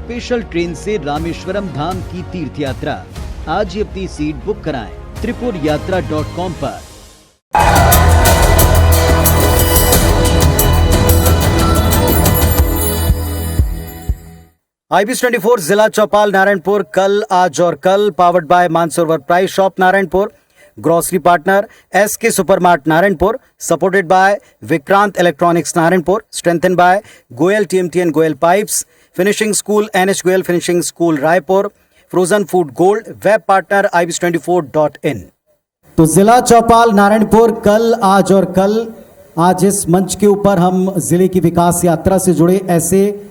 Special train से रामेश्वरम धाम की तीर्थ यात्रा। आज ही अपनी सीट बुक कराएं tripurayatra.com पर। IBS 24 जिला चौपाल नारायणपुर कल आज और कल powered by Mansarovar price shop Narayanpur, grocery partner SK supermart Narayanpur, supported by Vikrant electronics Narayanpur, strengthen by Goyal TMT and Goyal pipes, finishing school NH Goyal finishing school Raipur, frozen food gold, web partner ibs24.in। तो जिला चौपाल नारायणपुर कल आज और कल, आज इस मंच के ऊपर हम जिले की विकास यात्रा से जुड़े ऐसे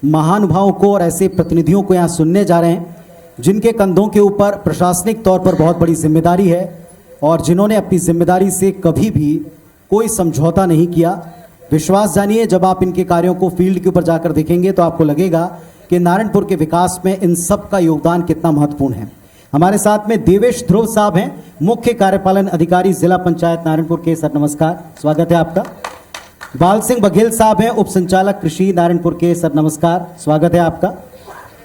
महानुभावों को और ऐसे प्रतिनिधियों को यहाँ सुनने जा रहे हैं जिनके कंधों के ऊपर प्रशासनिक तौर पर बहुत बड़ी जिम्मेदारी है और जिन्होंने अपनी जिम्मेदारी से कभी भी कोई समझौता नहीं किया। विश्वास जानिए, जब आप इनके कार्यों को फील्ड के ऊपर जाकर देखेंगे तो आपको लगेगा कि नारायणपुर के विकास में इन सब का योगदान कितना महत्वपूर्ण है। हमारे साथ में देवेश ध्रुव साहब हैं, मुख्य कार्यपालन अधिकारी जिला पंचायत नारायणपुर के। सर नमस्कार, स्वागत है आपका। बाल सिंह बघेल साहब हैं, उप संचालक कृषि नारायणपुर के। सर नमस्कार, स्वागत है आपका।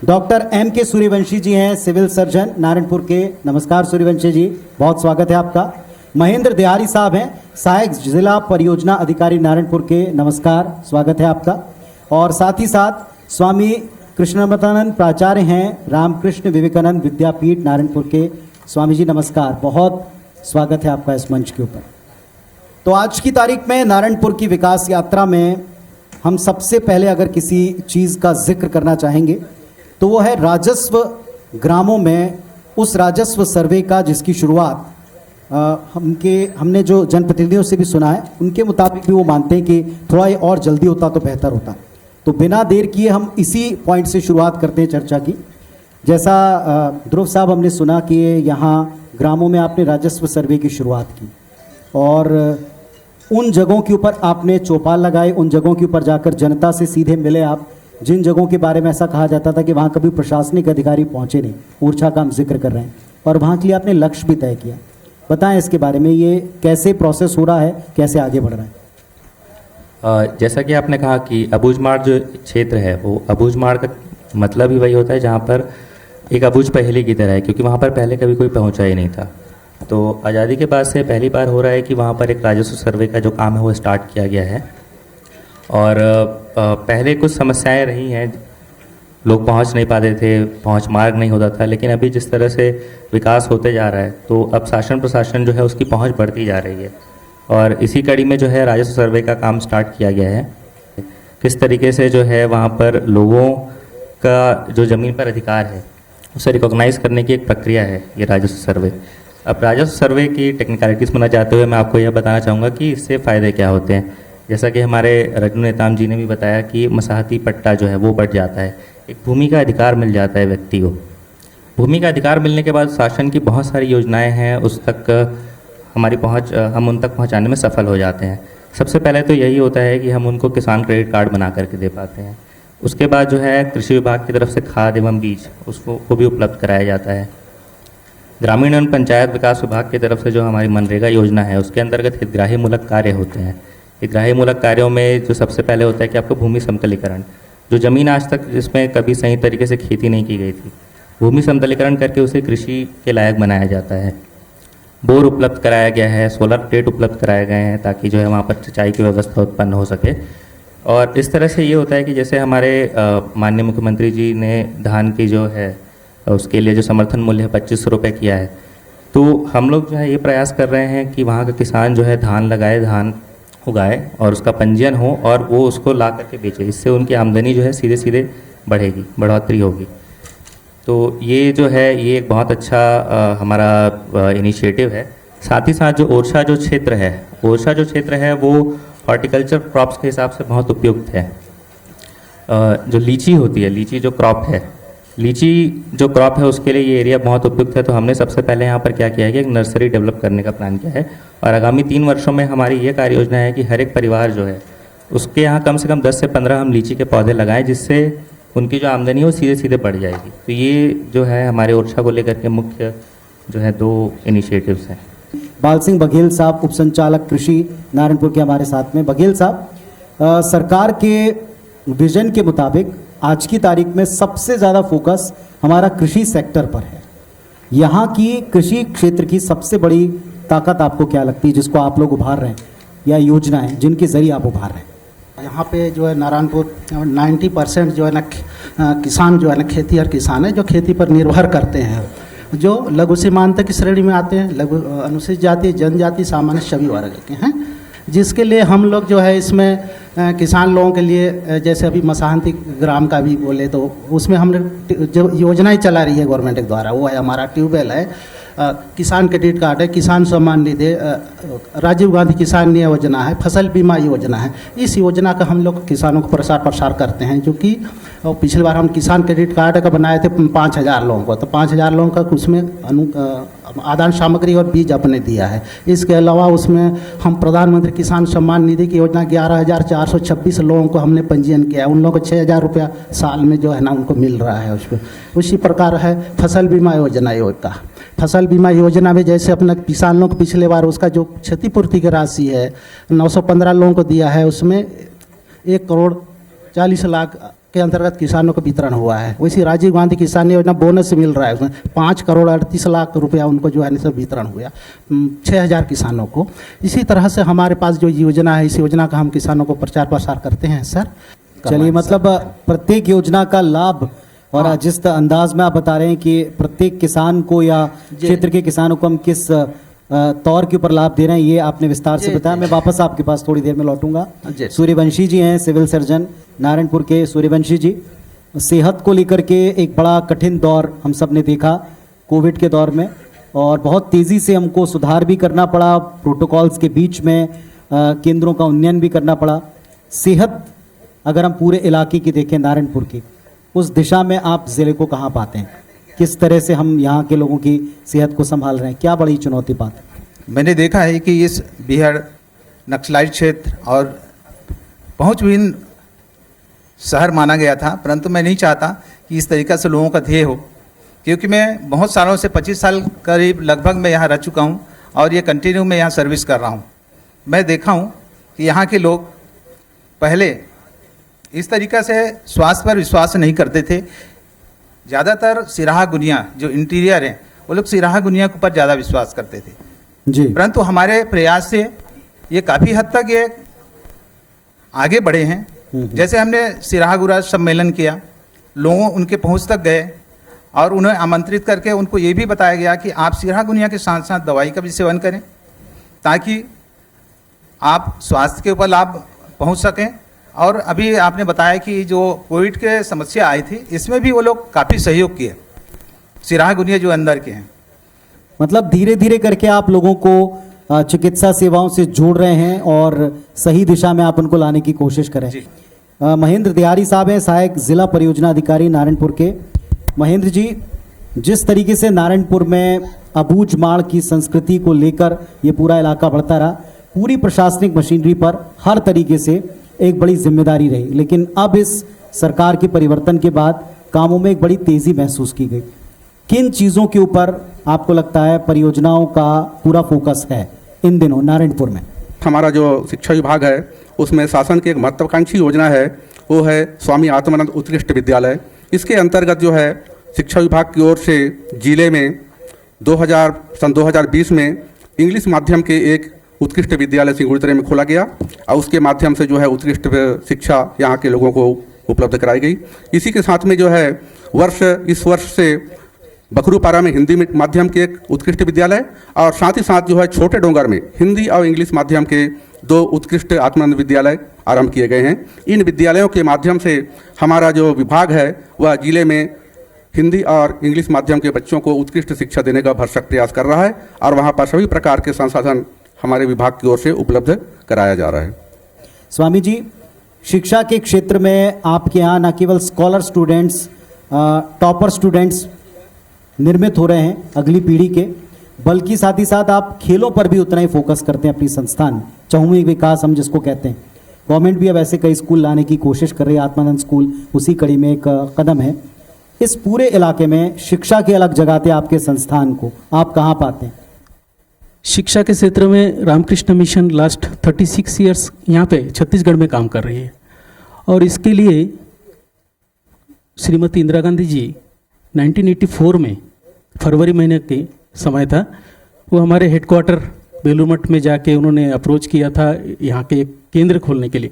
डॉक्टर MK सूर्यवंशी जी हैं, सिविल सर्जन नारायणपुर के। नमस्कार सूर्यवंशी जी, बहुत स्वागत है आपका। महेंद्र देहारी साहब हैं, सहायक जिला परियोजना अधिकारी नारायणपुर के। नमस्कार, स्वागत है आपका। और साथ ही साथ स्वामी कृष्णमतानंद प्राचार्य हैं, रामकृष्ण विवेकानंद विद्यापीठ नारायणपुर के। स्वामी जी नमस्कार, बहुत स्वागत है आपका इस मंच के ऊपर। तो आज की तारीख में नारायणपुर की विकास यात्रा में हम सबसे पहले अगर किसी चीज़ का जिक्र करना चाहेंगे तो वो है राजस्व ग्रामों में उस राजस्व सर्वे का, जिसकी शुरुआत हमने जो जनप्रतिनिधियों से भी सुना है उनके मुताबिक भी वो मानते हैं कि थोड़ा ये और जल्दी होता तो बेहतर होता। तो बिना देर किए हम इसी पॉइंट से शुरुआत करते हैं चर्चा की। जैसा ध्रुव साहब हमने सुना कि यहाँ ग्रामों में आपने राजस्व सर्वे की शुरुआत की और उन जगहों के ऊपर आपने चौपाल लगाए, उन जगहों के ऊपर जाकर जनता से सीधे मिले आप, जिन जगहों के बारे में ऐसा कहा जाता था कि वहाँ कभी प्रशासनिक अधिकारी पहुँचे नहीं, ओरछा का हम जिक्र कर रहे हैं, और वहाँ के लिए आपने लक्ष्य भी तय किया। बताएं इसके बारे में, ये कैसे प्रोसेस हो रहा है, कैसे आगे बढ़ रहा है। जैसा कि आपने कहा कि अबूझमाड़ जो क्षेत्र है वो अबूझमाड़ का मतलब ही वही होता है जहाँ पर एक अबूझ पहेली की तरह है, क्योंकि वहाँ पर पहले कभी कोई पहुँचा ही नहीं था। तो आज़ादी के बाद से पहली बार हो रहा है कि वहाँ पर एक राजस्व सर्वे का जो काम है वो स्टार्ट किया गया है। और पहले कुछ समस्याएं रही हैं, लोग पहुँच नहीं पाते थे, पहुँच मार्ग नहीं होता था, लेकिन अभी जिस तरह से विकास होते जा रहा है तो अब शासन प्रशासन जो है उसकी पहुँच बढ़ती जा रही है। और इसी कड़ी में जो है राजस्व सर्वे का काम स्टार्ट किया गया है। किस तरीके से जो है वहाँ पर लोगों का जो ज़मीन पर अधिकार है उसे रिकॉग्नाइज़ करने की एक प्रक्रिया है ये राजस्व सर्वे। अब राजस्व सर्वे की टेक्निकलिटीज़ में जाते हुए मैं आपको यह बताना चाहूँगा कि इससे फ़ायदे क्या होते हैं। जैसा कि हमारे रजनू नेताम जी ने भी बताया कि मसाहती पट्टा जो है वो बढ़ जाता है, एक भूमि का अधिकार मिल जाता है व्यक्ति को। भूमि का अधिकार मिलने के बाद शासन की बहुत सारी योजनाएं हैं उस तक हमारी पहुंच, हम उन तक पहुंचाने में सफल हो जाते हैं। सबसे पहले तो यही होता है कि हम उनको किसान क्रेडिट कार्ड बना करके दे पाते हैं। उसके बाद जो है कृषि विभाग की तरफ से खाद एवं बीज उसको भी उपलब्ध कराया जाता है। ग्रामीण एवं पंचायत विकास विभाग की तरफ से जो हमारी मनरेगा योजना है उसके अंतर्गत हितग्राही मूलक कार्य होते हैं। हितग्राही मूलक कार्यों में जो सबसे पहले होता है कि आपको भूमि समतलीकरण, जो ज़मीन आज तक जिसमें कभी सही तरीके से खेती नहीं की गई थी, भूमि समतलीकरण करके उसे कृषि के लायक बनाया जाता है। बोर उपलब्ध कराया गया है, सोलर प्लेट उपलब्ध कराए गए हैं ताकि जो है वहाँ पर सिंचाई की व्यवस्था उत्पन्न हो सके। और इस तरह से ये होता है कि जैसे हमारे माननीय मुख्यमंत्री जी ने धान की जो है उसके लिए जो समर्थन मूल्य है 2500 रुपये किया है, तो हम लोग जो है ये प्रयास कर रहे हैं कि वहाँ का किसान जो है धान लगाए, धान उगाए और उसका पंजीयन हो और वो उसको ला करके बेचे। इससे उनकी आमदनी जो है सीधे सीधे बढ़ेगी, बढ़ोतरी होगी। तो ये जो है ये एक बहुत अच्छा हमारा इनिशिएटिव है। साथ ही साथ जो ओरछा जो क्षेत्र है, ओरछा जो क्षेत्र है वो हॉर्टिकल्चर क्रॉप्स के हिसाब से बहुत उपयुक्त है। जो लीची होती है, लीची जो क्रॉप है, लीची जो क्रॉप है उसके लिए ये एरिया बहुत उपयुक्त है। तो हमने सबसे पहले यहाँ पर क्या किया है कि एक नर्सरी डेवलप करने का प्लान किया है और आगामी 3 वर्षों में हमारी ये कार्य योजना है कि हर एक परिवार जो है उसके यहाँ कम से कम 10 से 15 हम लीची के पौधे लगाएं, जिससे उनकी जो आमदनी है वो सीधे सीधे बढ़ जाएगी। तो ये जो है हमारे ओरछा को लेकर के मुख्य जो है 2 इनिशिएटिव्स हैं। बाल सिंह बघेल साहब, उप संचालक कृषि नारायणपुर के हमारे साथ में। बघेल साहब, सरकार के विजन के मुताबिक आज की तारीख में सबसे ज़्यादा फोकस हमारा कृषि सेक्टर पर है। यहाँ की कृषि क्षेत्र की सबसे बड़ी ताकत आपको क्या लगती है, जिसको आप लोग उभार रहे हैं, या योजनाएं जिनके ज़रिए आप उभार रहे हैं? यहाँ पे जो है नारायणपुर 90% जो है ना किसान जो है ना खेती और किसान है जो खेती पर निर्भर करते हैं, जो लघु सीमांत की श्रेणी में आते हैं, लघु अनुसूचित जाति, जनजाति, सामान्य सभी वर्ग के हैं, जिसके लिए हम लोग जो है इसमें किसान लोगों के लिए जैसे अभी मसाहंती ग्राम का भी बोले तो उसमें हमने जो योजनाएं चला रही है गवर्नमेंट के द्वारा, वो है हमारा ट्यूबवेल है, किसान क्रेडिट कार्ड है, किसान सम्मान निधि, राजीव गांधी किसान योजना है, फसल बीमा योजना है। इस योजना का हम लोग किसानों को प्रसार करते हैं, जो कि पिछली बार हम किसान क्रेडिट कार्ड का बनाए थे 5,000 लोगों को, तो 5,000 लोगों का उसमें आदान सामग्री और बीज अपने दिया है। इसके अलावा उसमें हम प्रधानमंत्री किसान सम्मान निधि की योजना 11,426 लोगों को हमने पंजीयन किया है, उन लोगों को 6,000 रुपया साल में जो है ना उनको मिल रहा है उसमें। उसी प्रकार है फसल बीमा योजना का, फसल बीमा योजना में जैसे अपना किसान लोग पिछले बार उसका जो क्षतिपूर्ति की राशि है 915 लोगों को दिया है, उसमें 1,40,00,000 के अंतर्गत किसानों को वितरण हुआ है। वैसे राजीव गांधी किसान योजना बोनस मिल रहा है, उसमें 5,38,00,000 रुपया उनको जो है सब वितरण हुआ 6,000 किसानों को। इसी तरह से हमारे पास जो योजना है, इस योजना का हम किसानों को प्रचार प्रसार करते हैं सर। चलिए, मतलब प्रत्येक योजना का लाभ और जिस अंदाज में आप बता रहे हैं कि प्रत्येक किसान को या क्षेत्र के किसानों को हम किस तौर के ऊपर लाभ दे रहे हैं, ये आपने विस्तार से बताया। मैं वापस आपके पास थोड़ी देर में लौटूंगा। सूर्यवंशी जी हैं, सिविल सर्जन नारायणपुर के। सूर्यवंशी जी, सेहत को लेकर के एक बड़ा कठिन दौर हम सब ने देखा कोविड के दौर में, और बहुत तेज़ी से हमको सुधार भी करना पड़ा, प्रोटोकॉल्स के बीच में केंद्रों का उन्नयन भी करना पड़ा। सेहत अगर हम पूरे इलाके की देखें, नारायणपुर की, उस दिशा में आप ज़िले को कहाँ पाते हैं? किस तरह से हम यहाँ के लोगों की सेहत को संभाल रहे हैं? क्या बड़ी चुनौती पाते हैं? मैंने देखा है कि इस बिहार नक्सलाइट क्षेत्र और पहुँचविहीन शहर माना गया था, परंतु मैं नहीं चाहता कि इस तरीक़ा से लोगों का ध्येय हो, क्योंकि मैं बहुत सालों से 25 साल करीब लगभग मैं यहाँ रह चुका हूँ और ये कंटिन्यू मैं यहाँ सर्विस कर रहा हूँ। मैं देखा हूँ कि यहाँ के लोग पहले इस तरीक़ा से स्वास्थ्य पर विश्वास नहीं करते थे। ज़्यादातर सिराहा गुनिया जो इंटीरियर हैं, वो लोग सिराहा गुनिया के ऊपर ज़्यादा विश्वास करते थे जी, परंतु हमारे प्रयास से ये काफ़ी हद तक ये आगे बढ़े हैं। जैसे हमने सिराहा गुरा सम्मेलन किया, लोगों उनके पहुंच तक गए और उन्हें आमंत्रित करके उनको ये भी बताया गया कि आप सिराहा गुनिया के साथ साथ दवाई का भी सेवन करें, ताकि आप स्वास्थ्य के ऊपर लाभ पहुंच सकें। और अभी आपने बताया कि जो कोविड के समस्या आई थी, इसमें भी वो लोग काफ़ी सहयोग किए, सिराहा गुनिया जो अंदर के हैं। मतलब धीरे धीरे करके आप लोगों को चिकित्सा सेवाओं से जोड़ रहे हैं और सही दिशा में आप उनको लाने की कोशिश करें। महेंद्र दिहारी साहब हैं, सहायक जिला परियोजना अधिकारी नारायणपुर के। महेंद्र जी, जिस तरीके से नारायणपुर में अबूझ माड़ की संस्कृति को लेकर ये पूरा इलाका बढ़ता रहा, पूरी प्रशासनिक मशीनरी पर हर तरीके से एक बड़ी जिम्मेदारी रही, लेकिन अब इस सरकार के परिवर्तन के बाद कामों में एक बड़ी तेजी महसूस की गई। किन चीज़ों के ऊपर आपको लगता है परियोजनाओं का पूरा फोकस है इन दिनों नारायणपुर में? हमारा जो शिक्षा विभाग है उसमें शासन की एक महत्वाकांक्षी योजना है, वो है स्वामी आत्मानंद उत्कृष्ट विद्यालय। इसके अंतर्गत जो है शिक्षा विभाग की ओर से जिले में 2020 में इंग्लिश माध्यम के एक उत्कृष्ट विद्यालय सिंगुड़तरे में खोला गया और उसके माध्यम से जो है उत्कृष्ट शिक्षा यहाँ के लोगों को उपलब्ध कराई गई। इसी के साथ में जो है इस वर्ष से बकरूपारा में हिंदी माध्यम के एक उत्कृष्ट विद्यालय और साथ ही साथ जो है छोटे डोंगर में हिंदी और इंग्लिश माध्यम के 2 उत्कृष्ट आत्मानंद विद्यालय आरंभ किए गए हैं। इन विद्यालयों के माध्यम से हमारा जो विभाग है वह जिले में हिंदी और इंग्लिश माध्यम के बच्चों को उत्कृष्ट शिक्षा देने का भरसक प्रयास कर रहा है और वहाँ पर सभी प्रकार के संसाधन हमारे विभाग की ओर से उपलब्ध कराया जा रहा है। स्वामी जी, शिक्षा के क्षेत्र में आपके यहाँ न केवल स्कॉलर स्टूडेंट्स, टॉपर स्टूडेंट्स निर्मित हो रहे हैं अगली पीढ़ी के, बल्कि साथ ही साथ आप खेलों पर भी उतना ही फोकस करते हैं अपनी संस्थान में। चहुमुखी विकास हम जिसको कहते हैं, गवर्नमेंट भी अब ऐसे कई स्कूल लाने की कोशिश कर रही है। आत्मानंद स्कूल उसी कड़ी में एक कदम है। इस पूरे इलाके में शिक्षा के अलग जगाते आपके संस्थान को आप कहाँ पाते हैं? शिक्षा के क्षेत्र में रामकृष्ण मिशन लास्ट 36 ईयर्स यहाँ पे छत्तीसगढ़ में काम कर रही है और इसके लिए श्रीमती इंदिरा गांधी जी 1984 में फरवरी महीने के समय था, वो हमारे हेडक्वार्टर बेलूर मठ में जाके उन्होंने अप्रोच किया था यहाँ के एक केंद्र खोलने के लिए।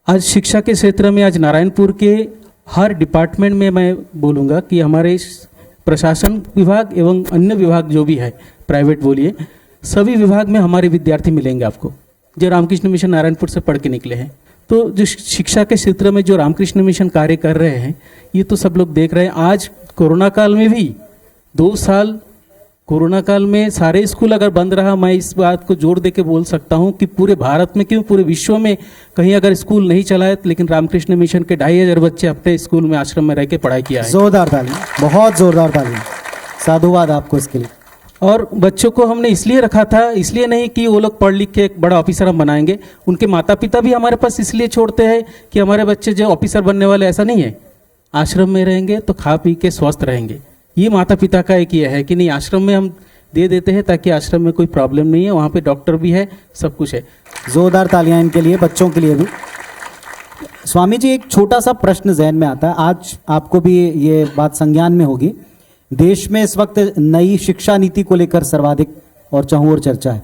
आज शिक्षा के क्षेत्र में आज नारायणपुर के हर डिपार्टमेंट में मैं बोलूँगा कि हमारे प्रशासन विभाग एवं अन्य विभाग जो भी है, प्राइवेट बोलिए, सभी विभाग में हमारे विद्यार्थी मिलेंगे आपको जो रामकृष्ण मिशन नारायणपुर से पढ़ के निकले हैं। तो जो शिक्षा के क्षेत्र में जो रामकृष्ण मिशन कार्य कर रहे हैं, ये तो सब लोग देख रहे हैं। आज कोरोना काल में भी 2 साल कोरोना काल में सारे स्कूल अगर बंद रहा, मैं इस बात को जोर दे के बोल सकता हूँ कि पूरे भारत में क्यों पूरे विश्व में कहीं अगर स्कूल नहीं चला है, लेकिन रामकृष्ण मिशन के 2500 बच्चे अपने स्कूल में आश्रम में रह के पढ़ाई किया है। जोरदार तालियां, बहुत जोरदार तालियां, साधुवाद आपको इसके लिए। और बच्चों को हमने इसलिए रखा था, इसलिए नहीं कि वो लोग पढ़ लिख के एक बड़ा ऑफिसर हम बनाएंगे। उनके माता पिता भी हमारे पास इसलिए छोड़ते हैं कि हमारे बच्चे जो ऑफिसर बनने वाले, ऐसा नहीं है। आश्रम में रहेंगे तो खा पी के स्वस्थ रहेंगे। ये माता पिता का एक ये है कि नहीं, आश्रम में हम दे देते हैं ताकि आश्रम में कोई प्रॉब्लम नहीं है, वहाँ पे डॉक्टर भी है, सब कुछ है। जोरदार तालियां इनके लिए, बच्चों के लिए भी। स्वामी जी, एक छोटा सा प्रश्न जहन में आता है, आज आपको भी ये बात संज्ञान में होगी। देश में इस वक्त नई शिक्षा नीति को लेकर सर्वाधिक और चहुओर चर्चा है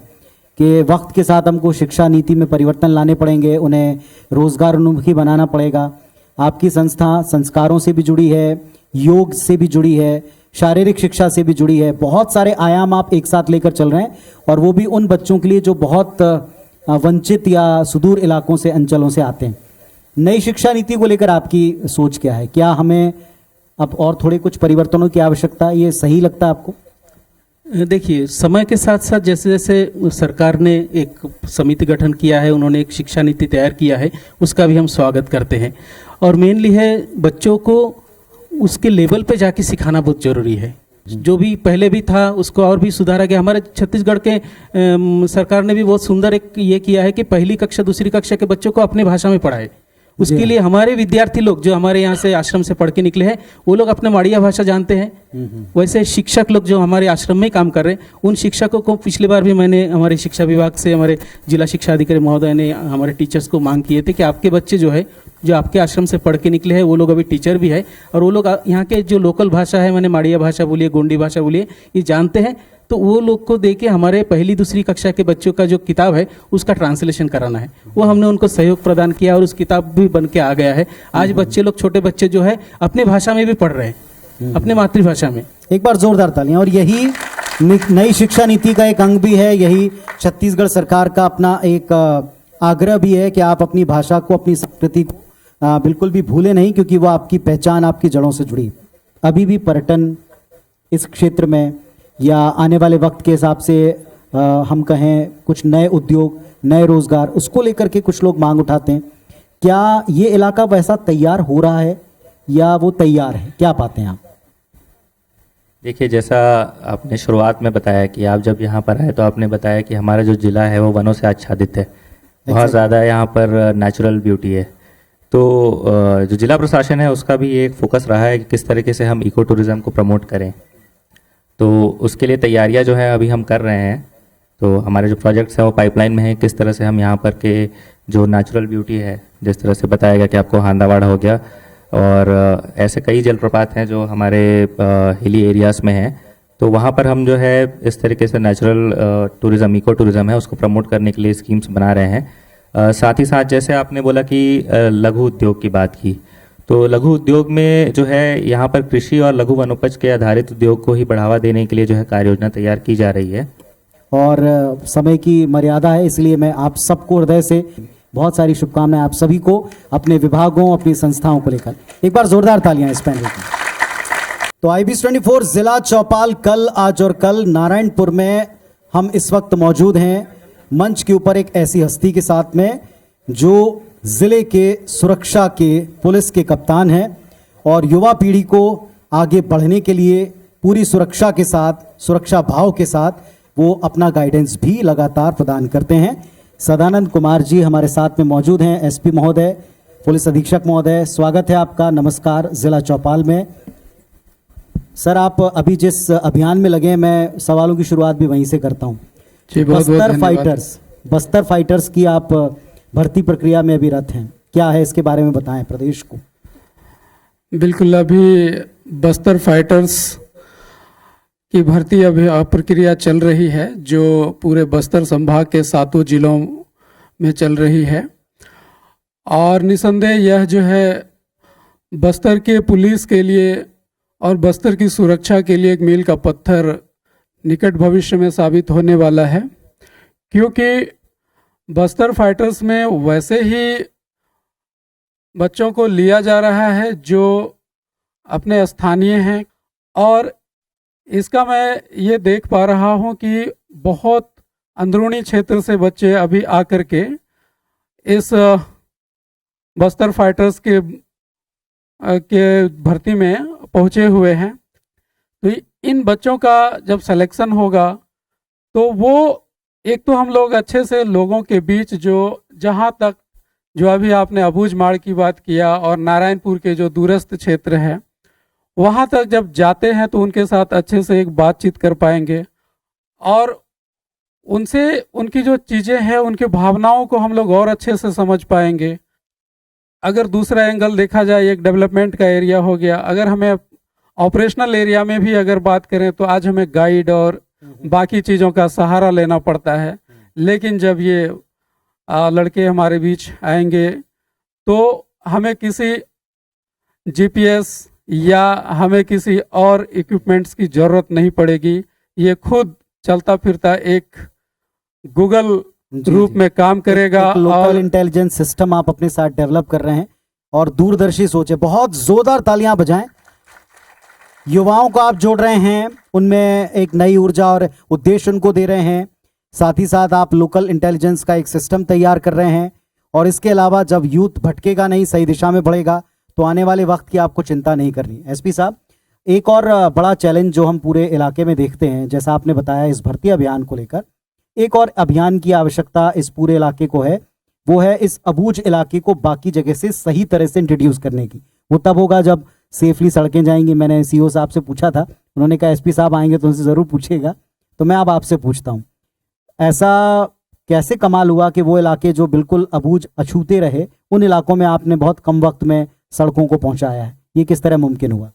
कि वक्त के साथ हमको शिक्षा नीति में परिवर्तन लाने पड़ेंगे, उन्हें रोजगार उन्मुखी बनाना पड़ेगा। आपकी संस्था संस्कारों से भी जुड़ी है, योग से भी जुड़ी है, शारीरिक शिक्षा से भी जुड़ी है। बहुत सारे आयाम आप एक साथ लेकर चल रहे हैं, और वो भी उन बच्चों के लिए जो बहुत वंचित या सुदूर इलाकों से, अंचलों से आते हैं। नई शिक्षा नीति को लेकर आपकी सोच क्या है? क्या हमें अब और थोड़े कुछ परिवर्तनों की आवश्यकता है? ये सही लगता है आपको? देखिए, समय के साथ साथ जैसे जैसे सरकार ने एक समिति गठन किया है, उन्होंने एक शिक्षा नीति तैयार किया है, उसका भी हम स्वागत करते हैं। और मेनली है बच्चों को उसके लेवल पे जाके सिखाना बहुत जरूरी है। जो भी पहले भी था उसको और भी सुधारा गया। हमारे छत्तीसगढ़ के सरकार ने भी बहुत सुंदर एक ये किया है कि पहली कक्षा दूसरी कक्षा के बच्चों को अपने भाषा में पढ़ाए। उसके लिए हमारे विद्यार्थी लोग जो हमारे यहाँ से आश्रम से पढ़ के निकले हैं, वो लोग अपने माड़िया भाषा जानते हैं। वैसे शिक्षक लोग जो हमारे आश्रम में काम कर रहे हैं, उन शिक्षकों को पिछली बार भी मैंने हमारे शिक्षा विभाग से, हमारे जिला शिक्षा अधिकारी महोदय ने हमारे टीचर्स को मांग किए थे कि आपके बच्चे जो है, जो आपके आश्रम से पढ़ के निकले हैं, वो लोग अभी टीचर भी है और वो लोग यहाँ के जो लोकल भाषा है, मैंने माड़िया भाषा बोलिए, गोंडी भाषा बोलिए, ये जानते हैं। तो वो लोग को देके हमारे पहली दूसरी कक्षा के बच्चों का जो किताब है उसका ट्रांसलेशन कराना है। वो हमने उनको सहयोग प्रदान किया और उस किताब भी बन के आ गया है। आज बच्चे लोग, छोटे बच्चे जो है, अपने भाषा में भी पढ़ रहे हैं, अपने मातृभाषा में। एक बार जोरदार तालियां। और यही नई शिक्षा नीति का एक अंग भी है, यही छत्तीसगढ़ सरकार का अपना एक आग्रह भी है कि आप अपनी भाषा को, अपनी संस्कृति को बिल्कुल भी भूले नहीं, क्योंकि वो आपकी पहचान, आपकी जड़ों से जुड़ी। अभी भी पर्यटन इस क्षेत्र में या आने वाले वक्त के हिसाब से हम कहें कुछ नए उद्योग, नए रोजगार, उसको लेकर के कुछ लोग मांग उठाते हैं। क्या ये इलाका वैसा तैयार हो रहा है या वो तैयार है? क्या पाते हैं आप? देखिए, जैसा आपने शुरुआत में बताया कि आप जब यहाँ पर आए तो आपने बताया कि हमारा जो ज़िला है वो वनों से आच्छादित है, बहुत ज़्यादा यहाँ पर नेचुरल ब्यूटी है। तो जो जिला प्रशासन है उसका भी एक फोकस रहा है कि किस तरीके से हम इको टूरिज़्म को प्रमोट करें। तो उसके लिए तैयारियां जो है अभी हम कर रहे हैं। तो हमारे जो प्रोजेक्ट्स हैं वो पाइपलाइन में है, किस तरह से हम यहाँ पर के जो नेचुरल ब्यूटी है, जिस तरह से बताया गया कि आपको हांदावाड़ा हो गया, और ऐसे कई जलप्रपात हैं जो हमारे हिली एरियाज़ में हैं। तो वहाँ पर हम जो है इस तरीके से नेचुरल टूरिज़्म, इको टूरिज़्म है, उसको प्रमोट करने के लिए स्कीम्स बना रहे हैं। साथ ही साथ जैसे आपने बोला कि लघु उद्योग की बात की, तो लघु उद्योग में जो है यहाँ पर कृषि और लघु वनोपज के आधारित उद्योग को ही बढ़ावा देने के लिए जो है कार्य योजना तैयार की जा रही है। और समय की मर्यादा है, इसलिए मैं आप सबको हृदय से बहुत सारी शुभकामनाएं आप सभी को, अपने विभागों, अपनी संस्थाओं को लेकर। एक बार जोरदार तालियां इस पैनल की। तो IBS24 जिला चौपाल कल, आज और कल नारायणपुर में हम इस वक्त मौजूद हैं मंच के ऊपर एक ऐसी हस्ती के साथ में जो जिले के सुरक्षा के पुलिस के कप्तान हैं और युवा पीढ़ी को आगे बढ़ने के लिए पूरी सुरक्षा के साथ, सुरक्षा भाव के साथ वो अपना गाइडेंस भी लगातार प्रदान करते हैं। सदानंद कुमार जी हमारे साथ में मौजूद हैं, SP महोदय, पुलिस अधीक्षक महोदय, स्वागत है आपका। नमस्कार जिला चौपाल में। सर, आप अभी जिस अभियान में लगे हैं, मैं सवालों की शुरुआत भी वहीं से करता हूँ। बस्तर फाइटर्स की आप भर्ती प्रक्रिया में अभी रत हैं, क्या है इसके बारे में बताएं प्रदेश को। बिल्कुल, अभी बस्तर फाइटर्स की भर्ती अभी प्रक्रिया चल रही है, जो पूरे बस्तर संभाग के 7 जिलों में चल रही है। और निसंदेह यह जो है बस्तर के पुलिस के लिए और बस्तर की सुरक्षा के लिए एक मील का पत्थर निकट भविष्य में साबित होने वाला है, क्योंकि बस्तर फाइटर्स में वैसे ही बच्चों को लिया जा रहा है जो अपने स्थानीय हैं, और इसका मैं ये देख पा रहा हूँ कि बहुत अंदरूनी क्षेत्र से बच्चे अभी आकर के इस बस्तर फाइटर्स के भर्ती में पहुँचे हुए हैं। तो इन बच्चों का जब सिलेक्शन होगा तो वो एक तो हम लोग अच्छे से लोगों के बीच जो जहाँ तक जो अभी आपने अबूझ माड़ की बात किया और नारायणपुर के जो दूरस्थ क्षेत्र है वहाँ तक जब जाते हैं तो उनके साथ अच्छे से एक बातचीत कर पाएंगे और उनसे उनकी जो चीज़ें हैं उनकी भावनाओं को हम लोग और अच्छे से समझ पाएंगे। अगर दूसरा एंगल देखा जाए, एक डेवलपमेंट का एरिया हो गया, अगर हमें ऑपरेशनल एरिया में भी अगर बात करें तो आज हमें गाइड और बाकी चीज़ों का सहारा लेना पड़ता है, लेकिन जब ये लड़के हमारे बीच आएंगे तो हमें किसी जीपीएस या हमें किसी और इक्विपमेंट्स की ज़रूरत नहीं पड़ेगी। ये खुद चलता फिरता एक गूगल रूप में काम करेगा। लोकल इंटेलिजेंस सिस्टम आप अपने साथ डेवलप कर रहे हैं और दूरदर्शी सोच है। बहुत जोरदार तालियां बजाएं। युवाओं को आप जोड़ रहे हैं, उनमें एक नई ऊर्जा और उद्देश्य उनको दे रहे हैं। साथ ही साथ आप लोकल इंटेलिजेंस का एक सिस्टम तैयार कर रहे हैं और इसके अलावा जब यूथ भटकेगा नहीं, सही दिशा में बढ़ेगा, तो आने वाले वक्त की आपको चिंता नहीं करनी। एसपी साहब, एक और बड़ा चैलेंज जो हम पूरे इलाके में देखते हैं, जैसा आपने बताया इस भर्ती अभियान को लेकर, एक और अभियान की आवश्यकता इस पूरे इलाके को है, वो है इस अबूझ इलाके को बाकी जगह से सही तरह से इंट्रोड्यूस करने की। वो तब होगा जब सेफली सड़कें जाएंगी। मैंने सीओ साहब से पूछा था, उन्होंने कहा एसपी साहब आएंगे तो उनसे ज़रूर पूछिएगा। तो मैं अब आपसे पूछता हूँ, ऐसा कैसे कमाल हुआ कि वो इलाके जो बिल्कुल अबूझ अछूते रहे, उन इलाकों में आपने बहुत कम वक्त में सड़कों को पहुंचाया है? ये किस तरह मुमकिन हुआ?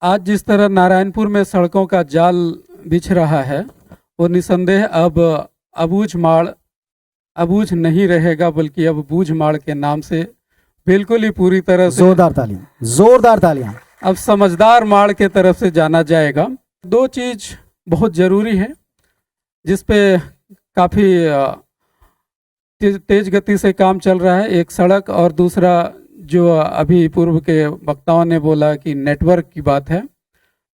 आज जिस तरह नारायणपुर में सड़कों का जाल बिछ रहा है, वो निसंदेह अब अबूझ माड़ अबूझ नहीं रहेगा, बल्कि अब बूझ माड़ के नाम से बिल्कुल ही पूरी तरह से जोरदार तालियां, जोरदार तालियां। अब समझदार माड़ के तरफ से जाना जाएगा। दो चीज बहुत ज़रूरी है जिस पे काफ़ी तेज गति से काम चल रहा है, एक सड़क और दूसरा जो अभी पूर्व के वक्ताओं ने बोला कि नेटवर्क की बात है,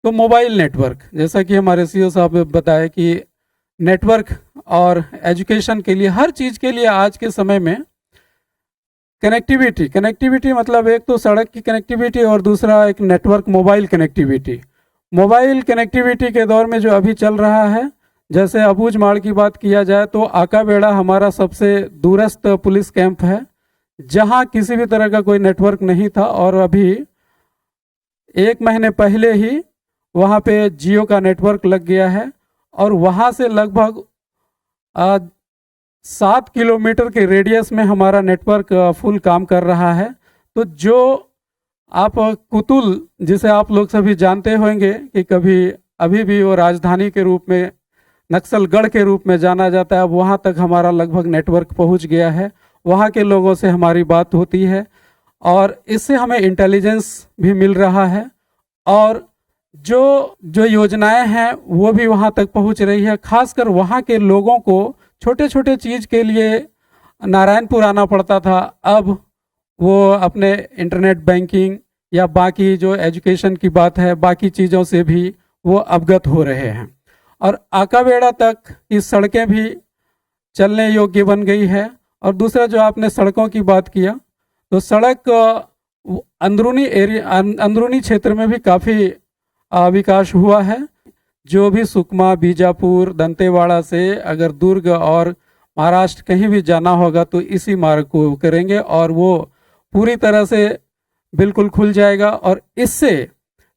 तो मोबाइल नेटवर्क, जैसा कि हमारे सीओ साहब ने बताया कि नेटवर्क और एजुकेशन के लिए, हर चीज़ के लिए आज के समय में कनेक्टिविटी मतलब एक तो सड़क की कनेक्टिविटी और दूसरा एक network mobile connectivity. Mobile connectivity के दौर में जो अभी चल रहा है, जैसे अबूझ माड़ की बात किया जाए तो आकाबेड़ा हमारा सबसे दूरस्थ पुलिस कैंप है, जहां किसी भी तरह का कोई नेटवर्क नहीं था, और अभी 1 महीने पहले ही वहां पे जियो का नेटवर्क लग गया है और वहां से लगभग 7 किलोमीटर के रेडियस में हमारा नेटवर्क फुल काम कर रहा है। तो जो आप कुतुल, जिसे आप लोग सभी जानते होंगे कि कभी अभी भी वो राजधानी के रूप में, नक्सलगढ़ के रूप में जाना जाता है, अब वहाँ तक हमारा लगभग नेटवर्क पहुँच गया है। वहाँ के लोगों से हमारी बात होती है और इससे हमें इंटेलिजेंस भी मिल रहा है और जो योजनाएं हैं वो भी वहाँ तक पहुँच रही है। खासकर वहाँ के लोगों को छोटे छोटे चीज़ के लिए नारायणपुर आना पड़ता था, अब वो अपने इंटरनेट बैंकिंग या बाकी जो एजुकेशन की बात है, बाकी चीज़ों से भी वो अवगत हो रहे हैं। और आकाबेड़ा तक की सड़कें भी चलने योग्य बन गई है। और दूसरा जो आपने सड़कों की बात किया, तो सड़क अंदरूनी क्षेत्र में भी काफ़ी विकास हुआ है। जो भी सुकमा, बीजापुर, दंतेवाड़ा से अगर दुर्ग और महाराष्ट्र कहीं भी जाना होगा तो इसी मार्ग को करेंगे और वो पूरी तरह से बिल्कुल खुल जाएगा। और इससे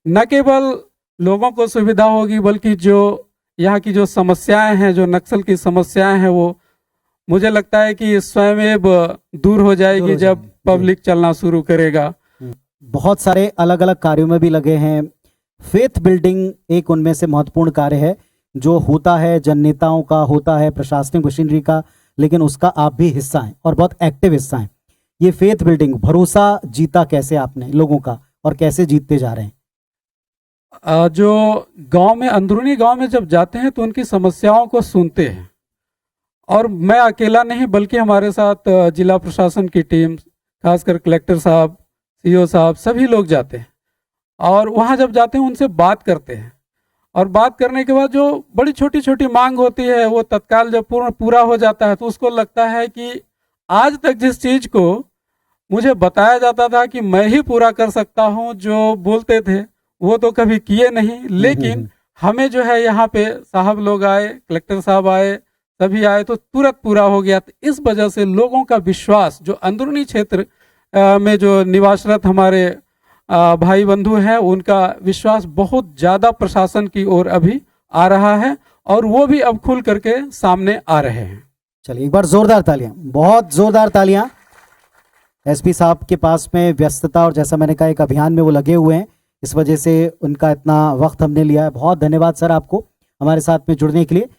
न केवल लोगों को सुविधा होगी, बल्कि जो यहाँ की जो समस्याएं हैं, जो नक्सल की समस्याएं हैं, वो मुझे लगता है कि स्वयं दूर हो जाएगी जब पब्लिक चलना शुरू करेगा। बहुत सारे अलग अलग कार्यों में भी लगे हैं। फेथ बिल्डिंग एक उनमें से महत्वपूर्ण कार्य है जो होता है, जननेताओं का होता है, प्रशासनिक मशीनरी का, लेकिन उसका आप भी हिस्सा हैं और बहुत एक्टिव हिस्सा हैं। ये फेथ बिल्डिंग, भरोसा जीता कैसे आपने लोगों का और कैसे जीतते जा रहे हैं? जो गांव में, अंदरूनी गांव में जब जाते हैं तो उनकी समस्याओं को सुनते हैं, और मैं अकेला नहीं बल्कि हमारे साथ जिला प्रशासन की टीम, खासकर कलेक्टर साहब, सीओ साहब, सभी लोग जाते हैं और वहां जब जाते हैं उनसे बात करते हैं, और बात करने के बाद जो बड़ी छोटी छोटी मांग होती है वो तत्काल जब पूरा हो जाता है तो उसको लगता है कि आज तक जिस चीज को मुझे बताया जाता था कि मैं ही पूरा कर सकता हूं, जो बोलते थे वो तो कभी किए नहीं, लेकिन हमें जो है यहाँ पे साहब लोग आए, कलेक्टर साहब आए, सभी आए तो तुरंत पूरा हो गया। तो इस वजह से लोगों का विश्वास, जो अंदरूनी क्षेत्र में जो निवासरत हमारे भाई बंधु हैं, उनका विश्वास बहुत ज़्यादा प्रशासन की ओर अभी आ रहा है और वो भी अब खुल करके सामने आ रहे हैं। चलिए एक बार जोरदार तालियां, बहुत जोरदार तालियां। एसपी साहब के पास में व्यस्तता और जैसा मैंने कहा एक अभियान में वो लगे हुए हैं, इस वजह से उनका इतना वक्त हमने लिया है। बहुत धन्यवाद सर आपको हमारे साथ में जुड़ने के लिए।